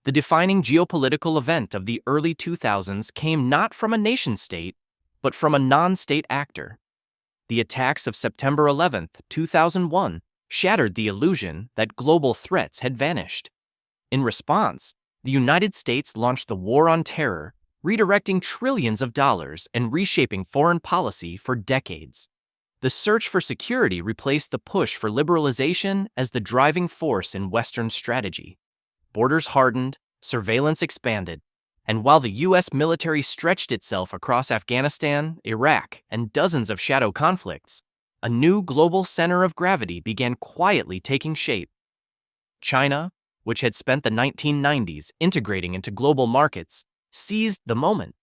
The defining geopolitical event of the early 2000s came not from a nation-state, but from a non-state actor. The attacks of September 11, 2001, shattered the illusion that global threats had vanished. In response, the United States launched the War on Terror, redirecting trillions of dollars and reshaping foreign policy for decades. The search for security replaced the push for liberalization as the driving force in Western strategy. Borders hardened, surveillance expanded, and while the U.S. military stretched itself across Afghanistan, Iraq, and dozens of shadow conflicts, a new global center of gravity began quietly taking shape. China, which had spent the 1990s integrating into global markets, seized the moment.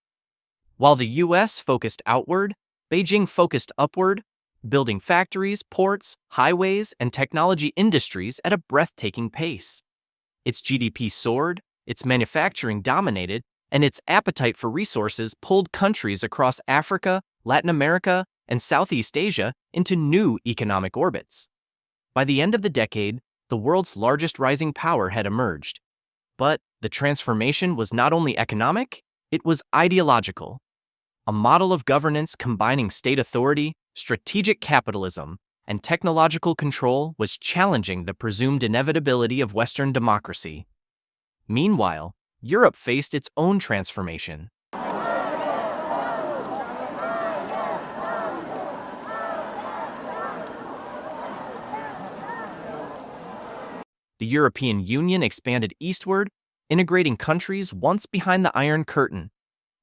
While the U.S. focused outward, Beijing focused upward, building factories, ports, highways, and technology industries at a breathtaking pace. Its GDP soared, its manufacturing dominated, and its appetite for resources pulled countries across Africa, Latin America, and Southeast Asia into new economic orbits. By the end of the decade, the world's largest rising power had emerged. But the transformation was not only economic, it was ideological. A model of governance combining state authority, strategic capitalism, and technological control was challenging the presumed inevitability of Western democracy. Meanwhile, Europe faced its own transformation. The European Union expanded eastward, integrating countries once behind the Iron Curtain.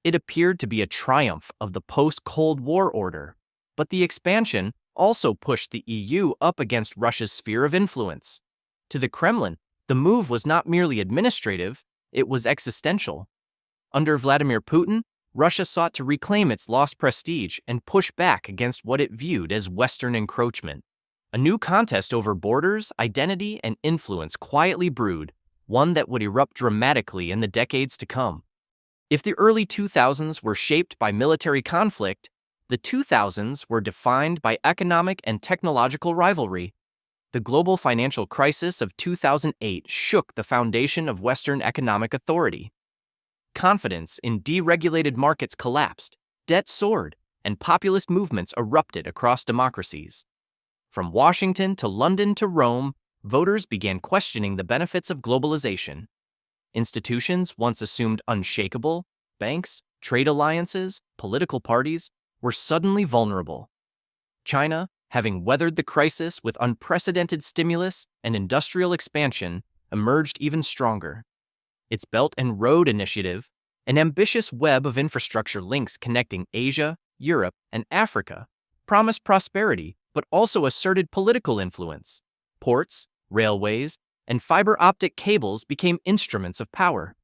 It appeared to be a triumph of the post-Cold War order, but the expansion also pushed the EU up against Russia's sphere of influence. To the Kremlin, the move was not merely administrative, it was existential. Under Vladimir Putin, Russia sought to reclaim its lost prestige and push back against what it viewed as Western encroachment. A new contest over borders, identity, and influence quietly brewed, one that would erupt dramatically in the decades to come. If the early 2000s were shaped by military conflict, the 2000s were defined by economic and technological rivalry. The global financial crisis of 2008 shook the foundation of Western economic authority. Confidence in deregulated markets collapsed, debt soared, and populist movements erupted across democracies. From Washington to London to Rome, voters began questioning the benefits of globalization. Institutions once assumed unshakable, banks, trade alliances, political parties, were suddenly vulnerable. China, having weathered the crisis with unprecedented stimulus and industrial expansion, emerged even stronger. Its Belt and Road Initiative, an ambitious web of infrastructure links connecting Asia, Europe, and Africa, promised prosperity but also asserted political influence. Ports, railways, and fiber optic cables became instruments of power.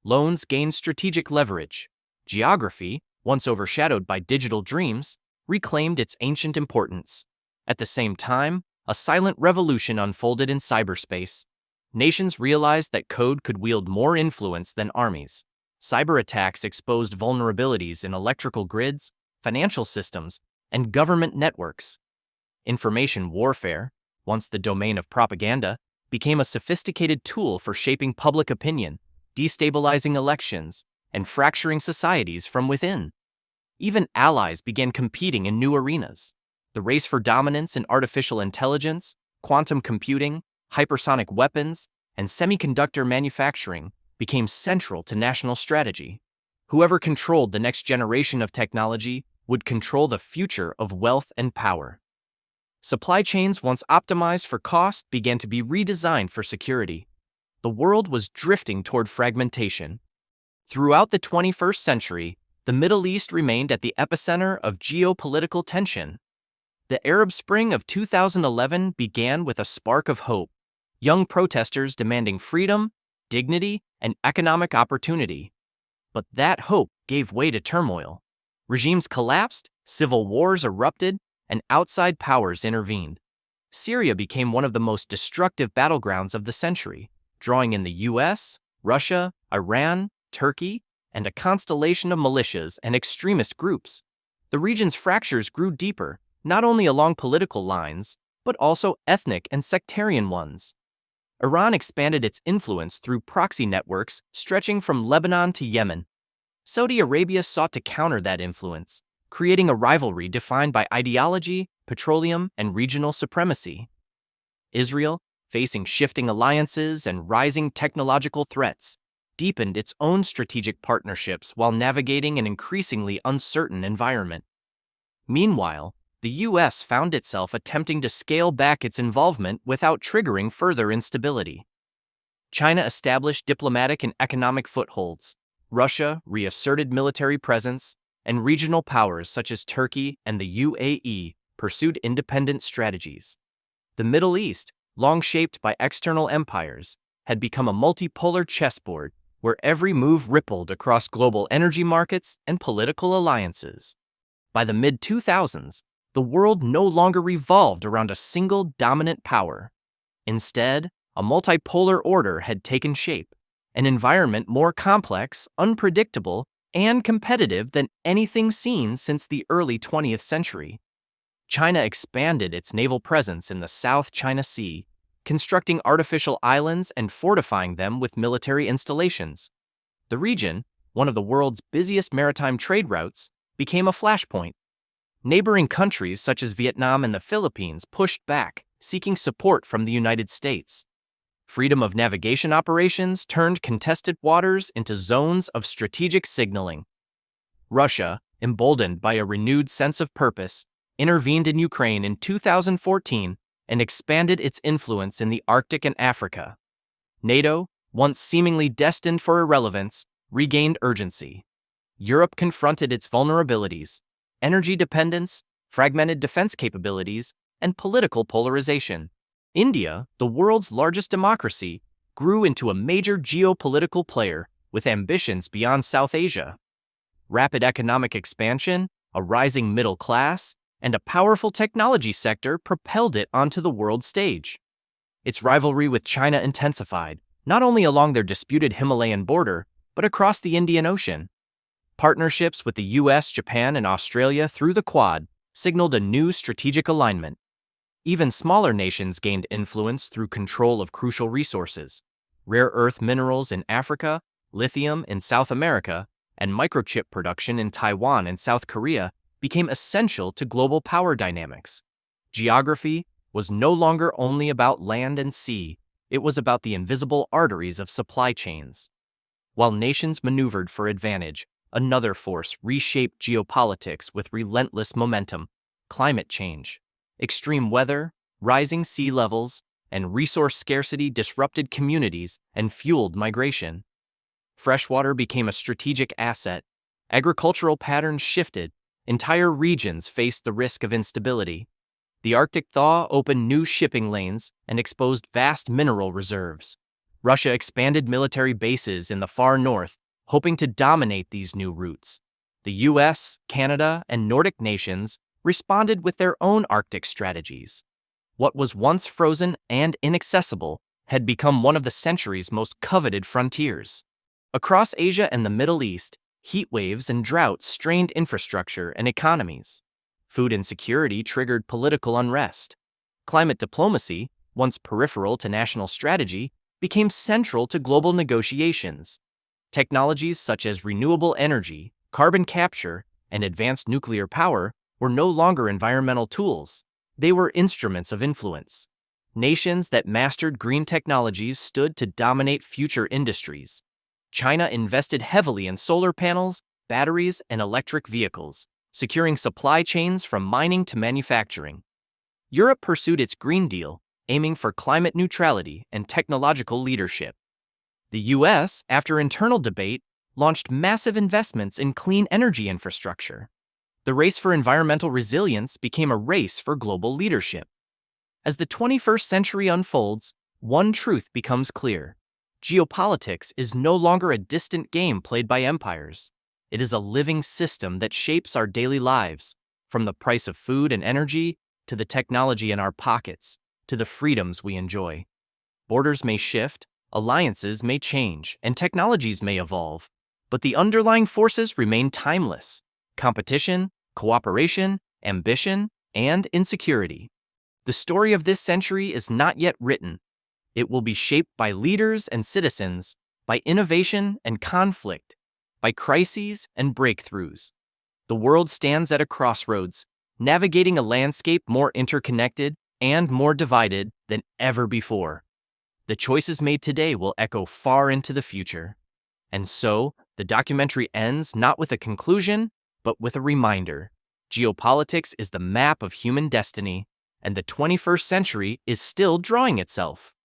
Loans gained strategic leverage. Geography, once overshadowed by digital dreams, reclaimed its ancient importance. At the same time, a silent revolution unfolded in cyberspace. Nations realized that code could wield more influence than armies. Cyber attacks exposed vulnerabilities in electrical grids, financial systems, and government networks. Information warfare, once the domain of propaganda, became a sophisticated tool for shaping public opinion, destabilizing elections, and fracturing societies from within. Even allies began competing in new arenas. The race for dominance in artificial intelligence, quantum computing, hypersonic weapons, and semiconductor manufacturing became central to national strategy. Whoever controlled the next generation of technology would control the future of wealth and power. Supply chains once optimized for cost began to be redesigned for security. The world was drifting toward fragmentation. Throughout the 21st century, the Middle East remained at the epicenter of geopolitical tension. The Arab Spring of 2011 began with a spark of hope, young protesters demanding freedom, dignity, and economic opportunity. But that hope gave way to turmoil. Regimes collapsed, civil wars erupted, and outside powers intervened. Syria became one of the most destructive battlegrounds of the century, drawing in the US, Russia, Iran, Turkey, and a constellation of militias and extremist groups. The region's fractures grew deeper, not only along political lines, but also ethnic and sectarian ones. Iran expanded its influence through proxy networks stretching from Lebanon to Yemen. Saudi Arabia sought to counter that influence, creating a rivalry defined by ideology, petroleum, and regional supremacy. Israel, facing shifting alliances and rising technological threats, deepened its own strategic partnerships while navigating an increasingly uncertain environment. Meanwhile, the U.S. found itself attempting to scale back its involvement without triggering further instability. China established diplomatic and economic footholds. Russia reasserted military presence, and regional powers such as Turkey and the UAE pursued independent strategies. The Middle East, long shaped by external empires, had become a multipolar chessboard where every move rippled across global energy markets and political alliances. By the mid-2000s, the world no longer revolved around a single dominant power. Instead, a multipolar order had taken shape, an environment more complex, unpredictable, and competitive than anything seen since the early 20th century. China expanded its naval presence in the South China Sea, constructing artificial islands and fortifying them with military installations. The region, one of the world's busiest maritime trade routes, became a flashpoint. Neighboring countries such as Vietnam and the Philippines pushed back, seeking support from the United States. Freedom of navigation operations turned contested waters into zones of strategic signaling. Russia, emboldened by a renewed sense of purpose, intervened in Ukraine in 2014 and expanded its influence in the Arctic and Africa. NATO, once seemingly destined for irrelevance, regained urgency. Europe confronted its vulnerabilities: energy dependence, fragmented defense capabilities, and political polarization. India, the world's largest democracy, grew into a major geopolitical player with ambitions beyond South Asia. Rapid economic expansion, a rising middle class, and a powerful technology sector propelled it onto the world stage. Its rivalry with China intensified, not only along their disputed Himalayan border, but across the Indian Ocean. Partnerships with the US, Japan, and Australia through the Quad signaled a new strategic alignment. Even smaller nations gained influence through control of crucial resources: rare earth minerals in Africa, lithium in South America, and microchip production in Taiwan and South Korea became essential to global power dynamics. Geography was no longer only about land and sea, it was about the invisible arteries of supply chains. While nations maneuvered for advantage, another force reshaped geopolitics with relentless momentum: climate change. Extreme weather, rising sea levels, and resource scarcity disrupted communities and fueled migration. Freshwater became a strategic asset. Agricultural patterns shifted. Entire regions faced the risk of instability. The Arctic thaw opened new shipping lanes and exposed vast mineral reserves. Russia expanded military bases in the far north, hoping to dominate these new routes. The US, Canada, and Nordic nations responded with their own Arctic strategies. What was once frozen and inaccessible had become one of the century's most coveted frontiers. Across Asia and the Middle East, heat waves and droughts strained infrastructure and economies. Food insecurity triggered political unrest. Climate diplomacy, once peripheral to national strategy, became central to global negotiations. Technologies such as renewable energy, carbon capture, and advanced nuclear power were no longer environmental tools. They were instruments of influence. Nations that mastered green technologies stood to dominate future industries. China invested heavily in solar panels, batteries, and electric vehicles, securing supply chains from mining to manufacturing. Europe pursued its Green Deal, aiming for climate neutrality and technological leadership. The US, after internal debate, launched massive investments in clean energy infrastructure. The race for environmental resilience became a race for global leadership. As the 21st century unfolds, one truth becomes clear: geopolitics is no longer a distant game played by empires. It is a living system that shapes our daily lives, from the price of food and energy, to the technology in our pockets, to the freedoms we enjoy. Borders may shift, alliances may change, and technologies may evolve, but the underlying forces remain timeless: competition, cooperation, ambition, and insecurity. The story of this century is not yet written. It will be shaped by leaders and citizens, by innovation and conflict, by crises and breakthroughs. The world stands at a crossroads, navigating a landscape more interconnected and more divided than ever before. The choices made today will echo far into the future. And so, the documentary ends not with a conclusion, but with a reminder. Geopolitics is the map of human destiny, and the 21st century is still drawing itself.